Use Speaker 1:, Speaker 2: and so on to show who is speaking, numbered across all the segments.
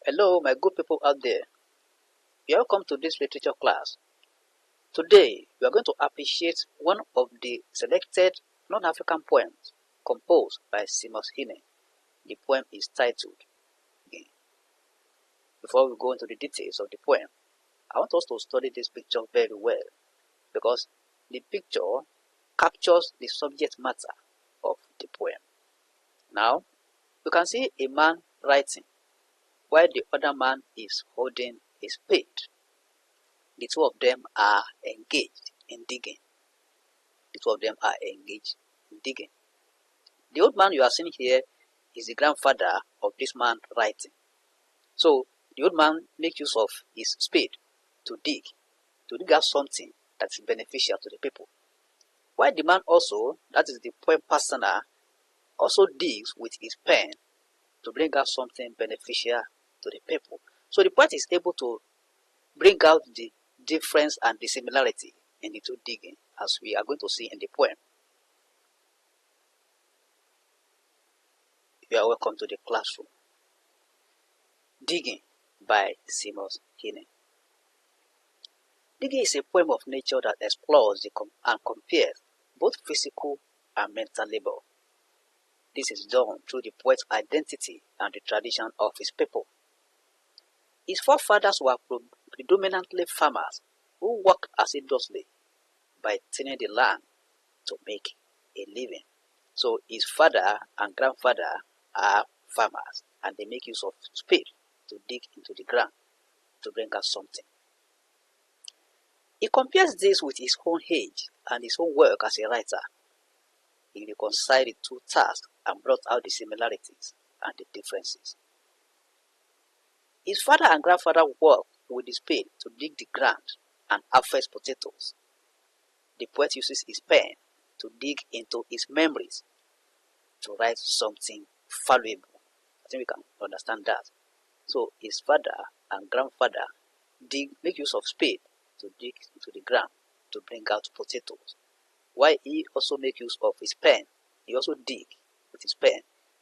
Speaker 1: Hello, my good people out there. Welcome to this literature class. Today, we are going to appreciate one of the selected non-African poems composed by Seamus Heaney. The poem is titled Digging. Before we go into the details of the poem, I want us to study this picture very well because the picture captures the subject matter of the poem. Now, you can see a man writing while the other man is holding a spade. The two of them are engaged in digging. The old man you are seeing here is the grandfather of this man writing. So the old man makes use of his spade to dig out something that is beneficial to the people. While the man also, that is the poem personal, also digs with his pen to bring out something beneficial to the people. So the poet is able to bring out the difference and the similarity in the two digging, as we are going to see in the poem. You are welcome to the classroom. Digging by Seamus Heaney. Digging is a poem of nature that explores and compares both physical and mental labor. This is done through the poet's identity and the tradition of his people. His forefathers were predominantly farmers who worked assiduously by tilling the land to make a living. So his father and grandfather are farmers and they make use of spade to dig into the ground to bring out something. He compares this with his own age and his own work as a writer. He reconciled the two tasks and brought out the similarities and the differences. His father and grandfather worked with the spade to dig the ground and harvest potatoes. The poet uses his pen to dig into his memories to write something valuable. I think we can understand that. So his father and grandfather make use of spade to dig into the ground to bring out potatoes. While he also makes use of his pen, he also digs with his pen.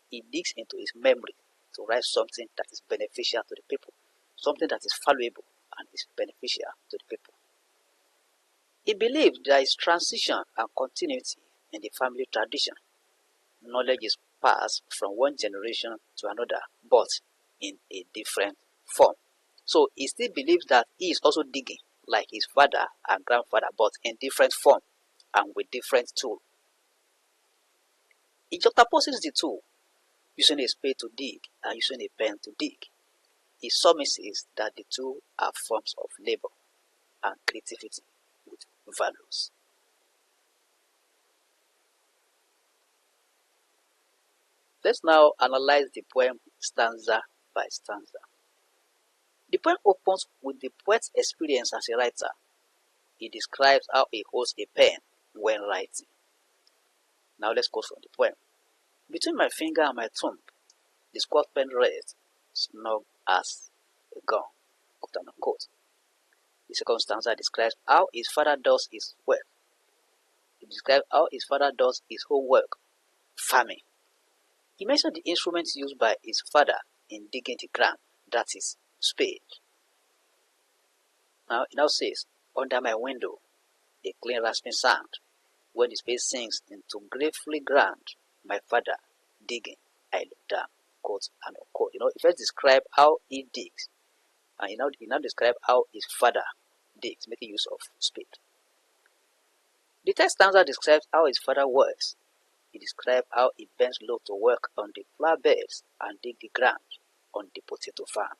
Speaker 1: He digs into his memory to write something that is beneficial to the people, something that is valuable and is beneficial to the people. He believed there is transition and continuity in the family tradition. Knowledge is passed from one generation to another, but in a different form. So he still believes that he is also digging like his father and grandfather, but in different form and with different tools. He juxtaposes the two, using a spade to dig and using a pen to dig. He surmises that the two are forms of labor and creativity with values. Let's now analyze the poem stanza by stanza. The poem opens with the poet's experience as a writer. He describes how he holds a pen when writing. Now let's go from the poem. Between my finger and my thumb, the squat pen rests, snug as a gun, quote unquote. The second stanza describes how his father does his work. He describes how his father does his whole work, farming. He mentioned the instruments used by his father in digging the ground, that is, spade. Now it now says, under my window, a clean rasping sound. When the spade sinks into gratefully ground, my father digging, I look down, quote and unquote. He first described how he digs, and he now described how his father digs, making use of spade. The third stanza describes how his father works. He describes how he bends low to work on the flower beds and dig the ground on the potato farm.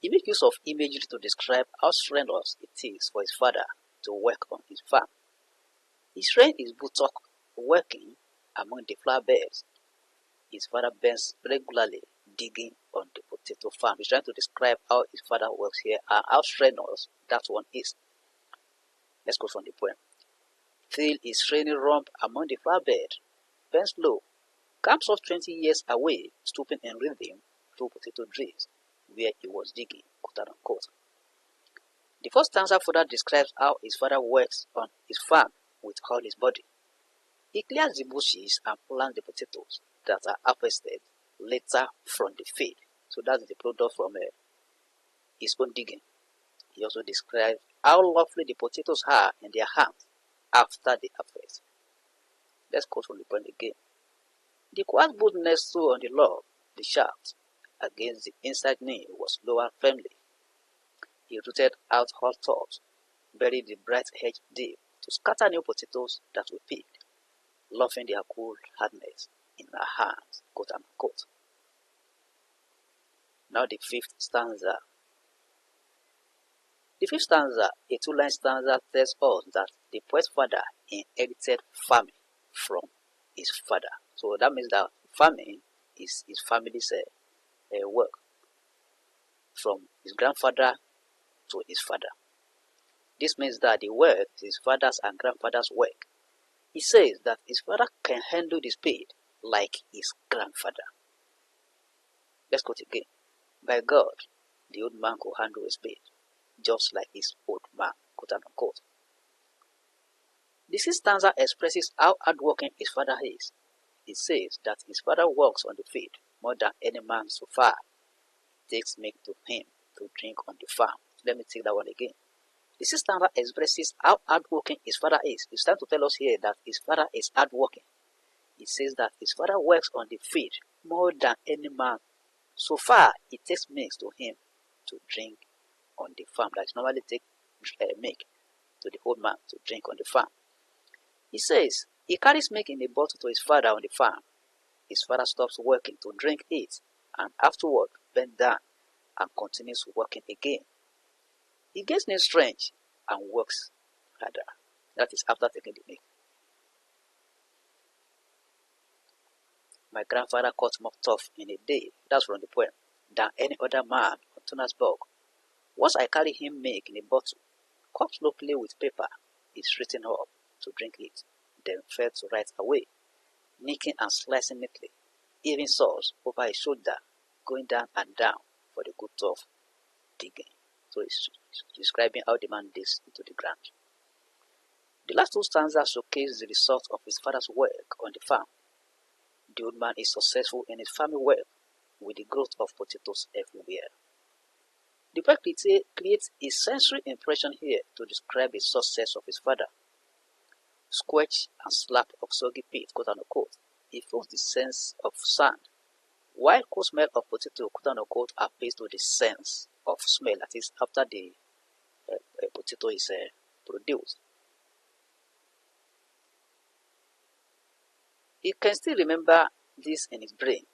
Speaker 1: He makes use of imagery to describe how strenuous it is for his father to work on his farm. He strains his buttock working among the flower beds. His father bends regularly digging on the potato farm. He's trying to describe how his father works here and how strenuous that one is. Let's go from the poem. Feel his straining rump among the flower bed, bends low, comes off 20 years away, stooping in rhythm through potato drills, where he was digging, quote unquote. The first stanza further describes how his father works on his farm with all his body. He clears the bushes and plants the potatoes that are harvested later from the field. So that's the product from his own digging. He also describes how lovely the potatoes are in their hands after the harvest. Let's quote from the point again. The quiet boldness so on the log, the shaft, against the inside knee was lower firmly. He rooted out hot thoughts, buried the bright hedge deep to scatter new potatoes that were picked, loving their cool hardness in her hands, quote unquote. Now the fifth stanza. The fifth stanza, a two-line stanza, tells us that the poet's father inherited farming from his father. So that means that farming is his family's work, from his grandfather to his father. This means that the work is his father's and grandfather's work. He says that his father can handle the spade like his grandfather. Let's quote again. By God, the old man could handle a spade, just like his old man, quote unquote. The sixth stanza expresses how hardworking his father is. It says that his father works on the field more than any man so far. It takes milk to him to drink on the farm. Let me take that one again. The sixth stanza expresses how hardworking his father is. It's time to tell us here that his father is hardworking. It says that his father works on the field more than any man. So far, it takes milk to him to drink on the farm. That is normally take milk to the old man to drink on the farm. He says he carries milk in a bottle to his father on the farm. His father stops working to drink it and afterward bends down and continues working again. He gets new strength and works harder. That is after taking the milk. My grandfather cut more tough in a day, that's from the poem, than any other man on Tunersburg. Once I carry him milk in a bottle, cut locally with paper, is written up to drink it, then fed to right away, nicking and slicing neatly, even saws over his shoulder, going down and down for the good of digging. So it's describing how the man digs into the ground. The last two stanzas showcase the result of his father's work on the farm. The old man is successful in his farming work with the growth of potatoes everywhere. The poet creates a sensory impression here to describe the success of his father. Squelch and slap of soggy peat, quote unquote, it feels the sense of sand, while cold smell of potato, quote unquote, appeals to the sense of smell, that is, after the potato is produced. He can still remember this in his brain,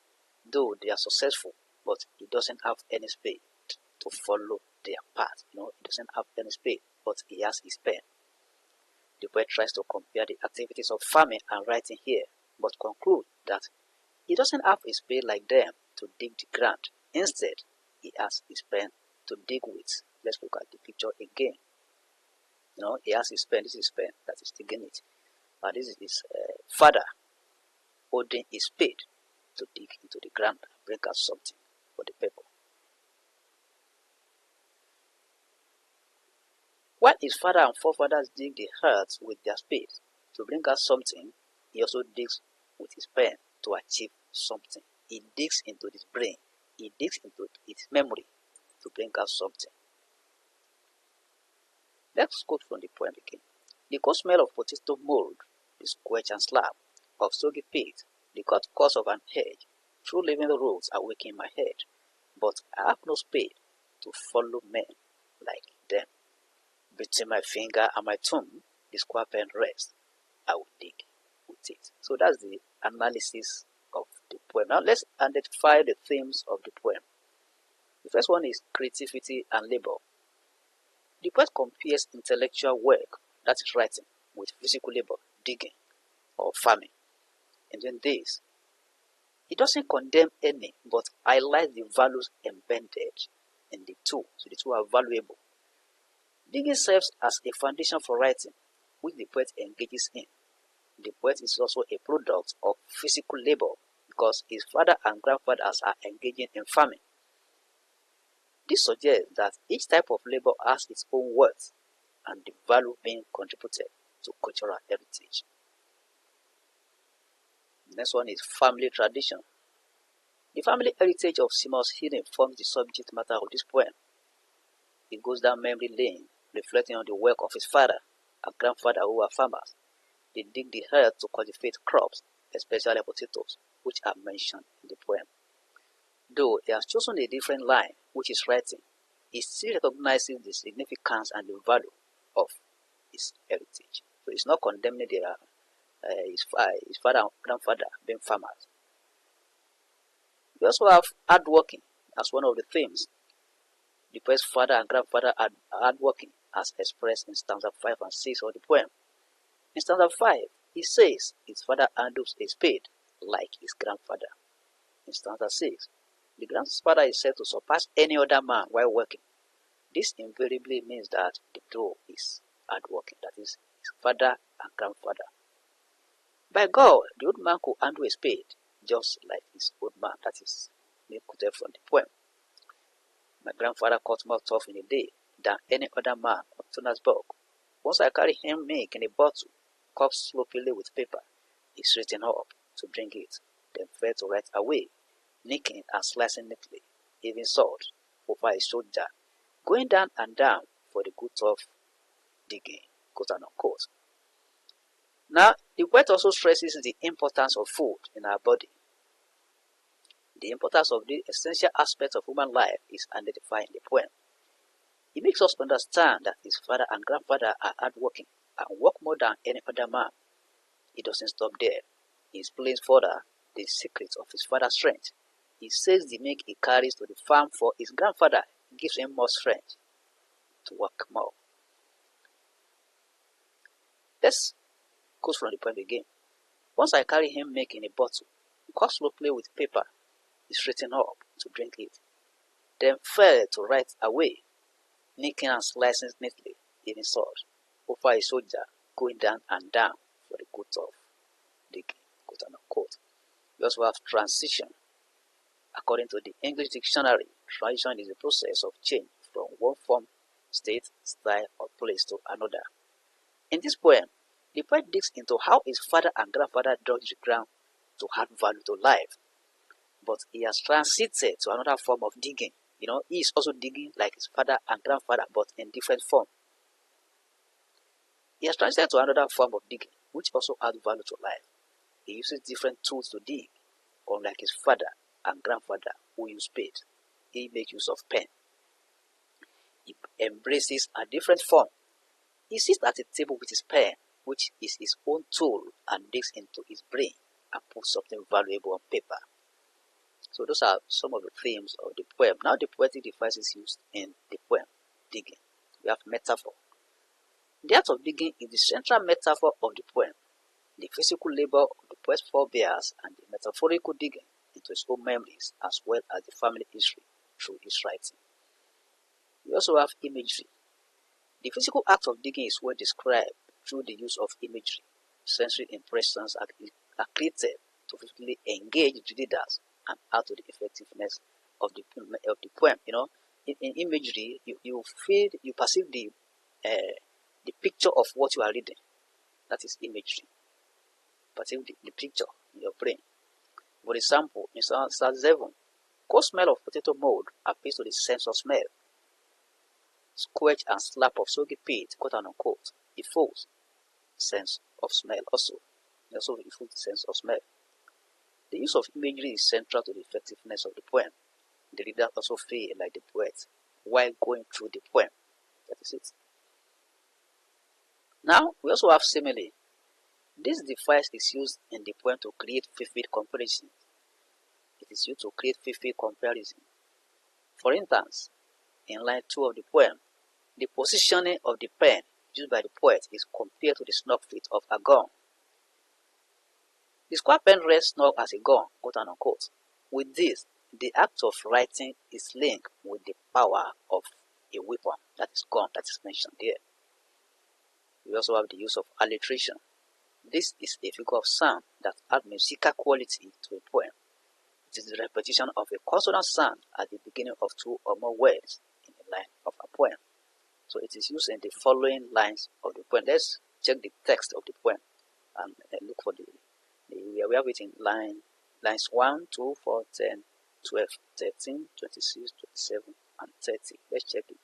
Speaker 1: though they are successful, but he doesn't have any spade to follow their path. He doesn't have any spade, but he has his pen. The poet tries to compare the activities of farming and writing here, but concludes that he doesn't have a spade like them to dig the ground. Instead, he has his pen to dig with. Let's look at the picture again. He has his pen. This is his pen that is digging it. This is his father holding his spade to dig into the ground and bring out something for the people. While his father and forefathers dig the earth with their spades to bring out something, he also digs with his pen to achieve something. He digs into his brain. He digs into his memory to bring out something. Let's quote from the poem again. The cold smell of potato mold, the squelch and slap of soggy peat, the cut course of an hedge, through living roads awaken my head, but I have no spade to follow men like them. Between my finger and my thumb, the square pen rests. I will dig with it. So that's the analysis of the poem. Now let's identify the themes of the poem. The first one is creativity and labor. The poet compares intellectual work, that is writing, with physical labor, digging or farming. And then this, he doesn't condemn any, but highlights the values embedded in the two. So the two are valuable. Digging serves as a foundation for writing, which the poet engages in. The poet is also a product of physical labor because his father and grandfathers are engaging in farming. This suggests that each type of labor has its own worth and the value being contributed to cultural heritage. The next one is family tradition. The family heritage of Seamus Heaney forms the subject matter of this poem. It goes down memory lane, reflecting on the work of his father and grandfather who were farmers. They dig the earth to cultivate crops, especially potatoes, which are mentioned in the poem. Though he has chosen a different line, which is writing, he still recognizes the significance and the value of his heritage. So he's not condemning his father and grandfather being farmers. We also have hardworking as one of the themes. The poet's father and grandfather are hardworking as expressed in stanza 5 and 6 of the poem. In stanza 5, he says his father handles a spade like his grandfather. In stanza 6, the grandfather is said to surpass any other man while working. This invariably means that the duo is hardworking, that is, his father and grandfather. By God, the old man could handle a spade just like his old man, that is, quoted from the poem. My grandfather cut more tough in a day than any other man on Johannesburg. Once I carry him milk in a bottle, cupped sloppily with paper, he straightened up to drink it, then fell to right away, nicking and slicing neatly, even salt, over his shoulder, going down and down for the good of digging, quote and unquote. Now, the poet also stresses the importance of food in our body. The importance of the essential aspects of human life is identified in the poem. He makes us understand that his father and grandfather are hardworking and work more than any other man. He doesn't stop there. He explains further the secret of his father's strength. He says the milk he carries to the farm for his grandfather gives him more strength to work more. Let's go from the poem again. Once I carry him milk in a bottle, cut slowly with paper, he straightened up to drink it, then fell to right away, nicking and slicing neatly, even salt, over his shoulder, going down and down for the good of digging, quote and unquote. We also have transition. According to the English dictionary, transition is a process of change from one form, state, style, or place to another. In this poem, the poet digs into how his father and grandfather dug the ground to add value to life. But he has transited to another form of digging. He is also digging like his father and grandfather, but in different form. He has transited to another form of digging, which also adds value to life. He uses different tools to dig, unlike his father and grandfather who use spade. He makes use of pen. He embraces a different form. He sits at a table with his pen, which is his own tool, and digs into his brain and puts something valuable on paper. So those are some of the themes of the poem. Now the poetic device is used in the poem, digging. We have metaphor. The act of digging is the central metaphor of the poem. The physical labor of the poet's forebears and the metaphorical digging into his own memories as well as the family history through his writing. We also have imagery. The physical act of digging is well described through the use of imagery. Sensory impressions are created to vividly engage the readers and add to the effectiveness of the poem. In imagery, you perceive the picture of what you are reading. That is imagery. Perceive the picture in your brain. For example, in stanza 7, cold smell of potato mold appeals to the sense of smell. Squelch and slap of soggy peat, quote and unquote, evokes sense of smell also. Evokes the sense of smell. The use of imagery is central to the effectiveness of the poem. The reader also feel like the poet while going through the poem. That is it. Now, we also have simile. This device is used in the poem to create vivid comparison. It is used to create vivid comparison. For instance, in line 2 of the poem, the positioning of the pen used by the poet is compared to the snug fit of a gun. The square pen rests snug as a gun, quote and unquote. With this, the act of writing is linked with the power of a weapon, that is gun, that is mentioned there. We also have the use of alliteration. This is a figure of sound that adds musical quality to a poem. It is the repetition of a consonant sound at the beginning of 2 or more words in a line of a poem. So it is used in the following lines of the poem. Let's check the text of the poem and look for we have it in lines 1, 2, 4, 10, 12, 13, 26, 27, and 30. Let's check it.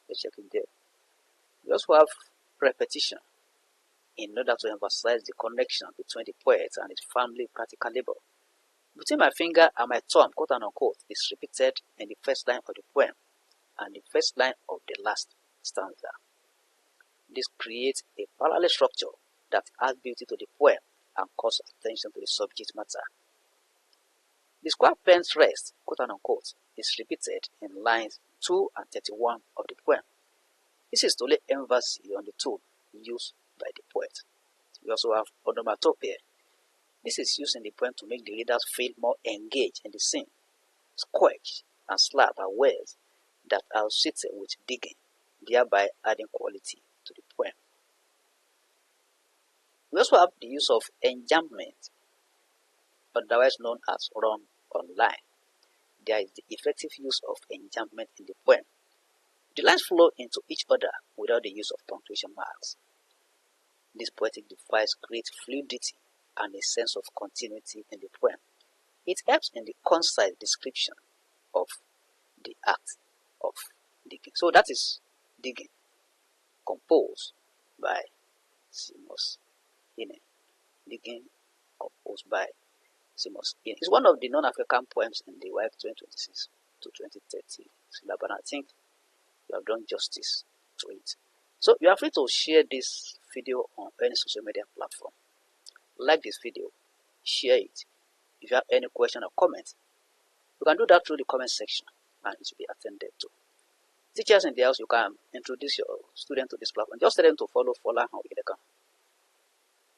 Speaker 1: Let's check it there. We also have repetition in order to emphasize the connection between the poet and his family practical labor. Between my finger and my thumb, quote and unquote, is repeated in the first line of the poem and the first line of the last stanza. This creates a parallel structure that adds beauty to the poem and calls attention to the subject matter. The square pen's rest, quote and unquote, is repeated in lines 2 and 31 of the poem. This is to lay emphasis on the tone used by the poet. We also have onomatopoeia. This is used in the poem to make the readers feel more engaged in the scene. Squelch and slap are words that are associated with digging, thereby adding quality to the poem. We also have the use of enjambment, otherwise known as run on line. There is the effective use of enjambment in the poem. The lines flow into each other without the use of punctuation marks. This poetic device creates fluidity and a sense of continuity in the poem. It helps in the concise description of the act of digging. So that is digging, composed by Seamus Heaney. Digging, composed by Seamus Heaney. It's one of the non-African poems in the WAEC 2026 to 2030 syllabus, and I think you have done justice to it. So you are free to share this video on any social media platform. Like this video, share it. If you have any question or comment, you can do that through the comment section and it will be attended to. Teachers in the house, you can introduce your student to this platform. Just tell them to follow Fola Hawileka.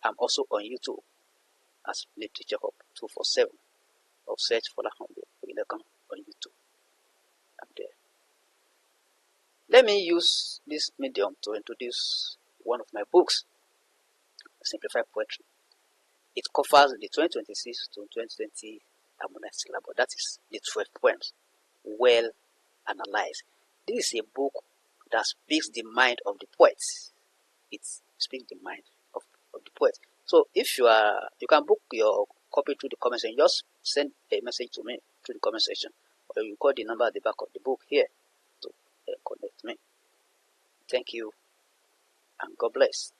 Speaker 1: I'm also on YouTube as Literature Hub 247 or search Fola Hawileka on YouTube. I'm there. Let me use this medium to introduce one of my books, Simplified Poetry. It covers the 2026 to 2020 harmonized syllabus. That is the 12 poems, well analyzed. This is a book that speaks the mind of the poet. It speaks the mind of the poet. So if you can book your copy through the comment section. Just send a message to me through the comment section, or you call the number at the back of the book here to connect me. Thank you and God bless.